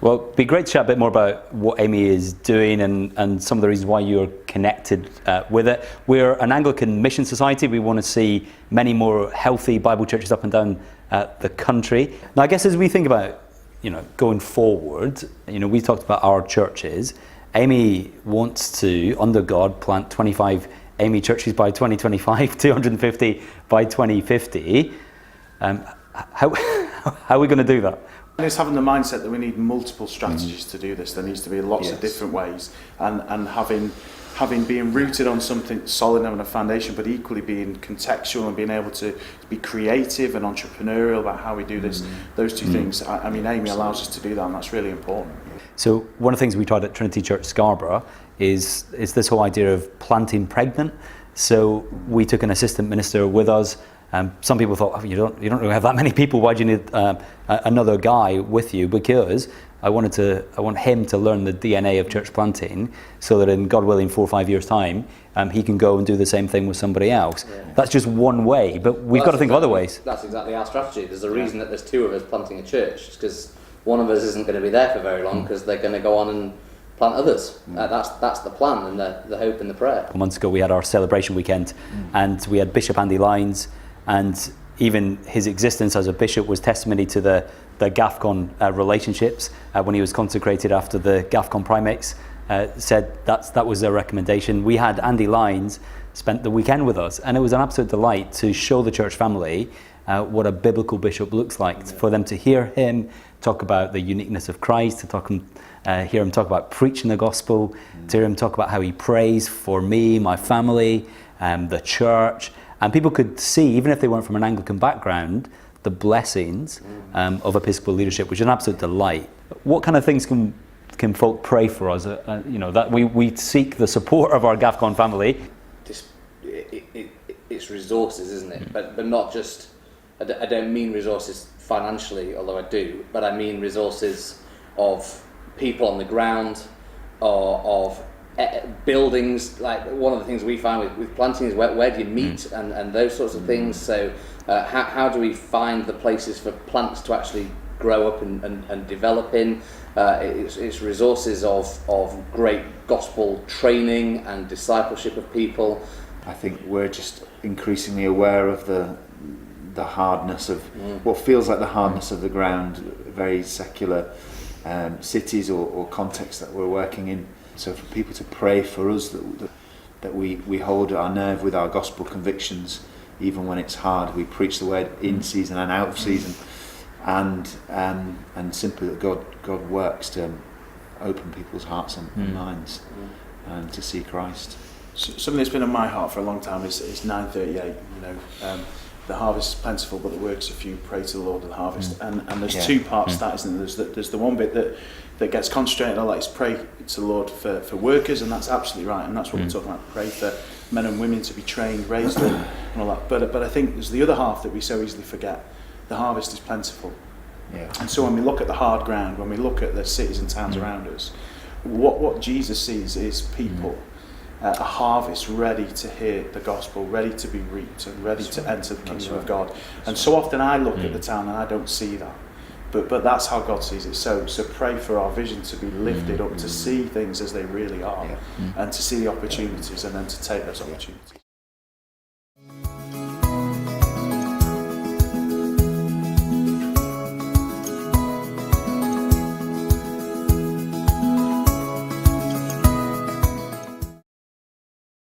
Well, it'd be great to chat a bit more about what AMiE is doing and some of the reasons why you're connected with it. We're an Anglican mission society. We want to see many more healthy Bible churches up and down the country. Now, I guess as we think about, going forward, we talked about our churches. AMiE wants to, under God, plant 25 AMiE churches by 2025, 250 by 2050. How are we going to do that? And it's having the mindset that we need multiple strategies to do this. There needs to be lots of different ways, and having being rooted on something solid, having a foundation, but equally being contextual and being able to be creative and entrepreneurial about how we do this. Those two things. I mean, AMiE allows us to do that, and that's really important. So one of the things we tried at Trinity Church Scarborough is this whole idea of planting pregnant. So we took an assistant minister with us. Some people thought, you don't really have that many people. Why do you need another guy with you? Because I want him to learn the DNA of church planting, so that in God willing 4 or 5 years time, he can go and do the same thing with somebody else. Yeah. That's just one way, but we've got to think of other ways. That's exactly our strategy. There's a reason that there's 2 of us planting a church, because one of us isn't going to be there for very long, because they're going to go on and plant others. That's the plan and the hope and the prayer. A couple months ago we had our celebration weekend, and we had Bishop Andy Lyons, and even his existence as a bishop was testimony to the Gafcon relationships. When he was consecrated after the Gafcon primates, said that was their recommendation. We had Andy Lyons spent the weekend with us, and it was an absolute delight to show the church family what a biblical bishop looks like, for them to hear him talk about the uniqueness of Christ, to hear him talk about preaching the gospel, to hear him talk about how he prays for me, my family, the church. And people could see, even if they weren't from an Anglican background, the blessings of Episcopal leadership, which is an absolute delight. What kind of things can folk pray for us? That we seek the support of our Gafcon family. It's resources, isn't it? But not just. I don't mean resources financially, although I do. But I mean resources of people on the ground, or of buildings. Like, one of the things we find with planting is where do you meet, and those sorts of things. So how do we find the places for plants to actually grow up and develop in? It's resources of great gospel training and discipleship of people. I think we're just increasingly aware of the hardness of what feels like the hardness of the ground, very secular cities or contexts that we're working in. So for people to pray for us that we hold our nerve with our gospel convictions, even when it's hard. We preach the word in season and out of season, and simply that God works to open people's hearts and minds and to see Christ. Something that's been on my heart for a long time is 9:38. The harvest is plentiful, but the works are few. Pray to the Lord of the harvest. And there's 2 parts to that, isn't there? There's the one bit that gets concentrated on, like, pray to the Lord for workers, and that's absolutely right, and that's what we're talking about. Pray for men and women to be trained, raised up, and all that. But I think there's the other half that we so easily forget. The harvest is plentiful. Yeah. And so when we look at the hard ground, when we look at the cities and towns around us, what Jesus sees is people. A harvest ready to hear the gospel, ready to be reaped, and ready to enter the kingdom of God. And so often I look at the town and I don't see that, but that's how God sees it. So pray for our vision to be lifted up, to see things as they really are, and to see the opportunities, and then to take those opportunities.